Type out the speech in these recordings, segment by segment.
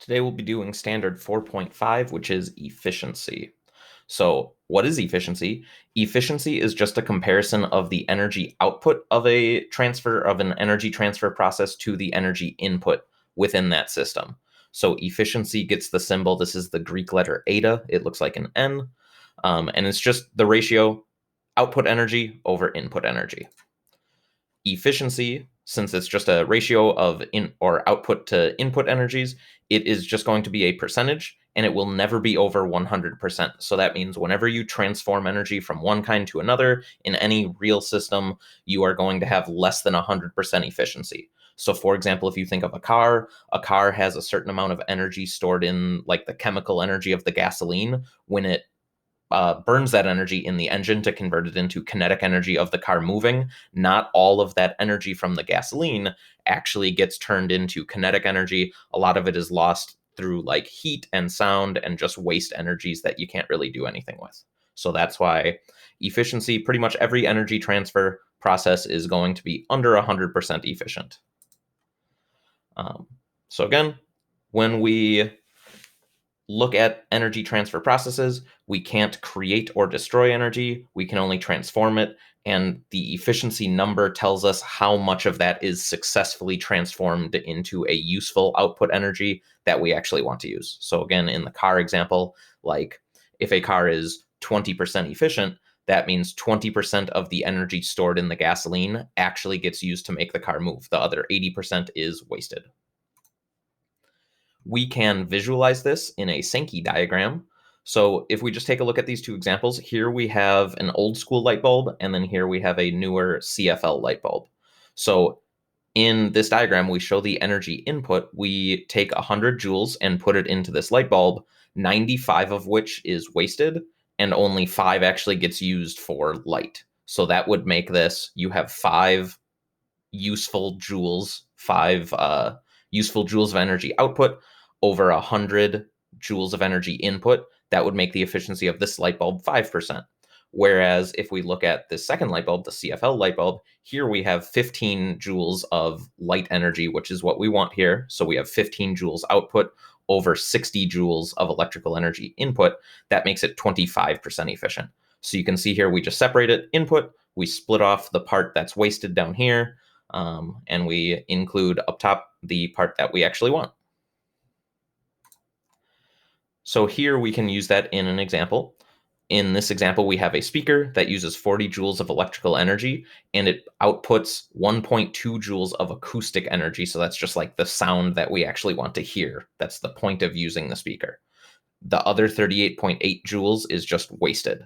Today we'll be doing standard 4.5, which is efficiency. So what is efficiency? Efficiency is just a comparison of the energy output of an energy transfer process to the energy input within that system. So efficiency gets the symbol. This is the Greek letter eta. It looks like an N. And it's just the ratio output energy over input energy. Efficiency, since it's just a ratio of in or output to input energies, it is just going to be a percentage and it will never be over 100%. So that means whenever you transform energy from one kind to another in any real system, you are going to have less than 100% efficiency. So for example, if you think of a car has a certain amount of energy stored in like the chemical energy of the gasoline. When it burns that energy in the engine to convert it into kinetic energy of the car moving, not all of that energy from the gasoline actually gets turned into kinetic energy. A lot of it is lost through like heat and sound and just waste energies that you can't really do anything with. So that's why efficiency, pretty much every energy transfer process is going to be under 100% efficient. So again, when we look at energy transfer processes, we can't create or destroy energy. We can only transform it. And the efficiency number tells us how much of that is successfully transformed into a useful output energy that we actually want to use. So again, in the car example, like if a car is 20% efficient, that means 20% of the energy stored in the gasoline actually gets used to make the car move. The other 80% is wasted. We can visualize this in a Sankey diagram. So if we just take a look at these two examples, here we have an old school light bulb, and then here we have a newer CFL light bulb. So in this diagram, we show the energy input. We take 100 joules and put it into this light bulb, 95 of which is wasted, and only 5 actually gets used for light. So that would make this, you have 5 useful joules, 5 useful joules of energy output over 100 joules of energy input. That would make the efficiency of this light bulb 5%. Whereas if we look at the second light bulb, the CFL light bulb, here we have 15 joules of light energy, which is what we want here. So we have 15 joules output over 60 joules of electrical energy input. That makes it 25% efficient. So you can see here, we just separated input, we split off the part that's wasted down here, and we include up top the part that we actually want. So here we can use that in an example. In this example, we have a speaker that uses 40 joules of electrical energy, and it outputs 1.2 joules of acoustic energy. So that's just like the sound that we actually want to hear. That's the point of using the speaker. The other 38.8 joules is just wasted.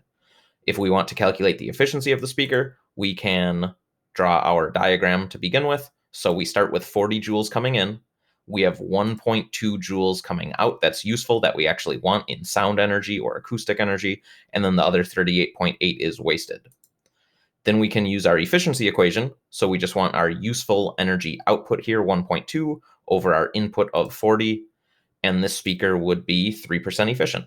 If we want to calculate the efficiency of the speaker, we can draw our diagram to begin with. So we start with 40 joules coming in. We have 1.2 joules coming out that's useful, that we actually want in sound energy or acoustic energy, and then the other 38.8 is wasted. Then we can use our efficiency equation. So we just want our useful energy output here, 1.2, over our input of 40, and this speaker would be 3% efficient.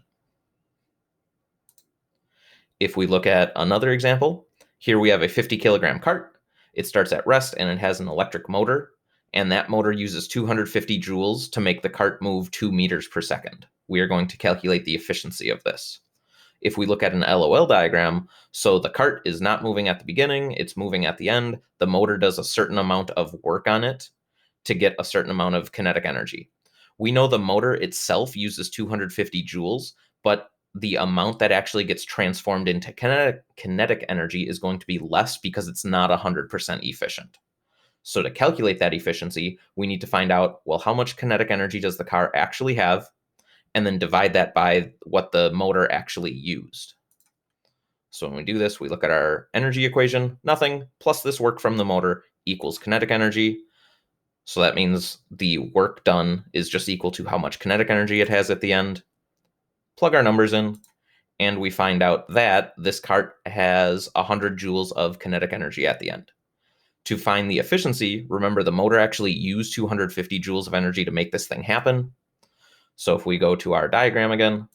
If we look at another example, here we have a 50 kilogram cart. It starts at rest and it has an electric motor, and that motor uses 250 joules to make the cart move 2 meters per second. We are going to calculate the efficiency of this. If we look at an LOL diagram, so the cart is not moving at the beginning, it's moving at the end. The motor does a certain amount of work on it to get a certain amount of kinetic energy. We know the motor itself uses 250 joules, but the amount that actually gets transformed into kinetic energy is going to be less because it's not 100% efficient. So to calculate that efficiency, we need to find out, well, how much kinetic energy does the car actually have, and then divide that by what the motor actually used. So when we do this, we look at our energy equation, nothing plus this work from the motor equals kinetic energy. So that means the work done is just equal to how much kinetic energy it has at the end. Plug our numbers in, and we find out that this cart has 100 joules of kinetic energy at the end. To find the efficiency, remember the motor actually used 250 joules of energy to make this thing happen. So if we go to our diagram again,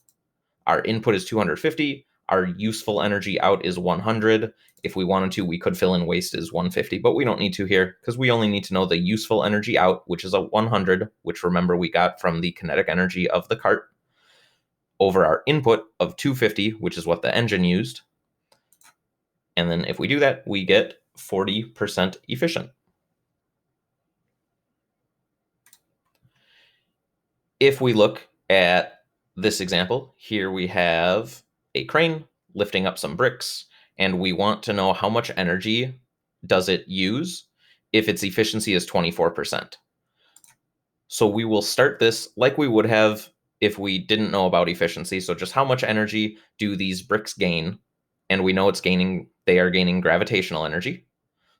our input is 250, Our useful energy out is 100. If we wanted to, we could fill in waste as 150, but we don't need to here because we only need to know the useful energy out, which is a 100, which remember we got from the kinetic energy of the cart, over our input of 250, which is what the engine used. And then if we do that, we get 40% efficient. If we look at this example, here we have a crane lifting up some bricks, and we want to know how much energy does it use if its efficiency is 24%. So we will start this like we would have if we didn't know about efficiency. So just how much energy do these bricks gain? And we know they are gaining gravitational energy.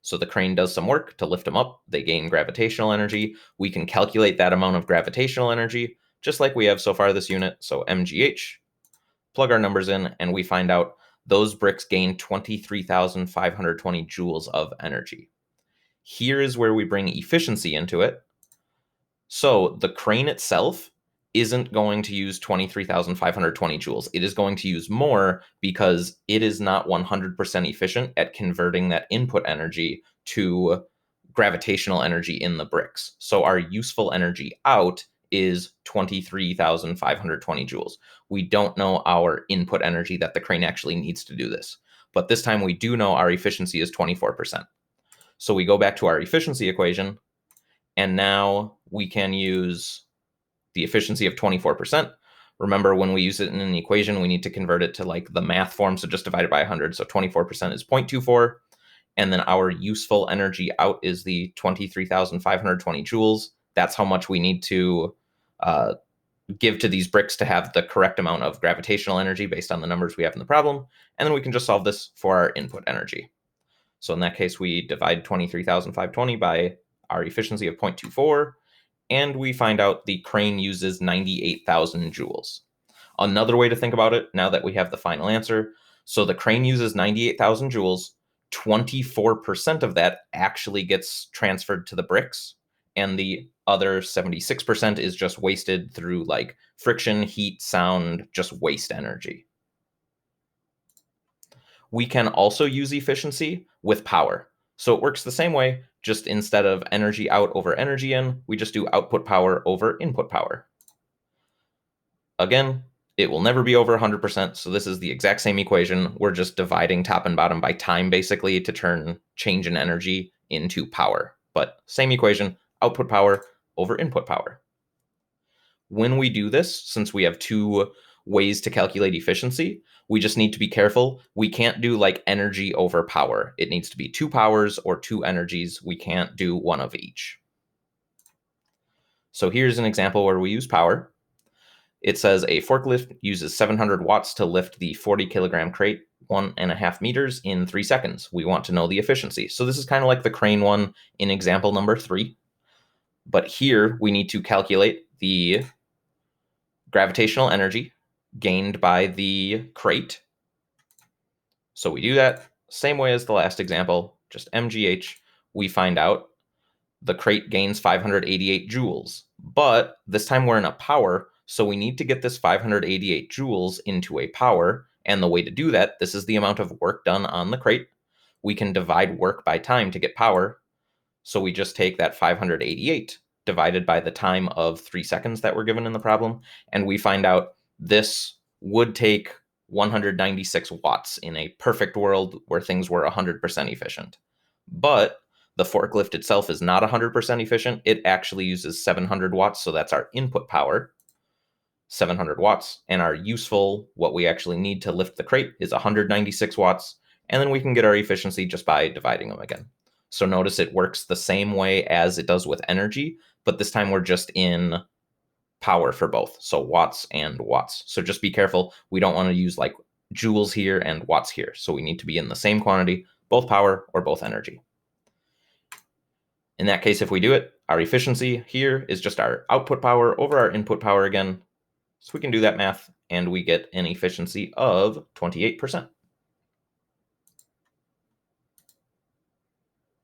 So the crane does some work to lift them up. They gain gravitational energy. We can calculate that amount of gravitational energy, just like we have so far this unit. So MGH, plug our numbers in, and we find out those bricks gain 23,520 joules of energy. Here is where we bring efficiency into it. So the crane itself isn't going to use 23,520 joules. It is going to use more because it is not 100% efficient at converting that input energy to gravitational energy in the bricks. So our useful energy out is 23,520 joules. We don't know our input energy that the crane actually needs to do this. But this time we do know our efficiency is 24%. So we go back to our efficiency equation, and now we can use the efficiency of 24%. Remember, when we use it in an equation, we need to convert it to like the math form, so just divide it by 100. So 24% is 0.24, and then our useful energy out is the 23,520 joules. That's how much we need to give to these bricks to have the correct amount of gravitational energy based on the numbers we have in the problem, and then we can just solve this for our input energy. So in that case, we divide 23,520 by our efficiency of 0.24, and we find out the crane uses 98,000 joules. Another way to think about it, now that we have the final answer, so the crane uses 98,000 joules, 24% of that actually gets transferred to the bricks, and the other 76% is just wasted through like friction, heat, sound, just waste energy. We can also use efficiency with power. So it works the same way, just instead of energy out over energy in, we just do output power over input power. Again, it will never be over 100%, so this is the exact same equation. We're just dividing top and bottom by time, basically, to turn change in energy into power. But same equation, output power over input power. When we do this, since we have two ways to calculate efficiency, we just need to be careful. We can't do like energy over power. It needs to be two powers or two energies. We can't do one of each. So here's an example where we use power. It says a forklift uses 700 watts to lift the 40 kilogram crate 1.5 meters in 3 seconds. We want to know the efficiency. So this is kind of like the crane one in example number 3. But here we need to calculate the gravitational energy gained by the crate. So we do that same way as the last example, just MGH. We find out the crate gains 588 joules, but this time we're in a power, so we need to get this 588 joules into a power, and the way to do that, this is the amount of work done on the crate. We can divide work by time to get power, so we just take that 588 divided by the time of 3 seconds that we're given in the problem, and we find out this would take 196 watts in a perfect world where things were 100% efficient. But the forklift itself is not 100% efficient. It actually uses 700 watts, so that's our input power, 700 watts, and our useful, what we actually need to lift the crate, is 196 watts, and then we can get our efficiency just by dividing them again. So notice it works the same way as it does with energy, but this time we're just in power for both, so watts and watts. So just be careful. We don't want to use like joules here and watts here, so we need to be in the same quantity, both power or both energy. In that case, if we do it, our efficiency here is just our output power over our input power again. So we can do that math, and we get an efficiency of 28%.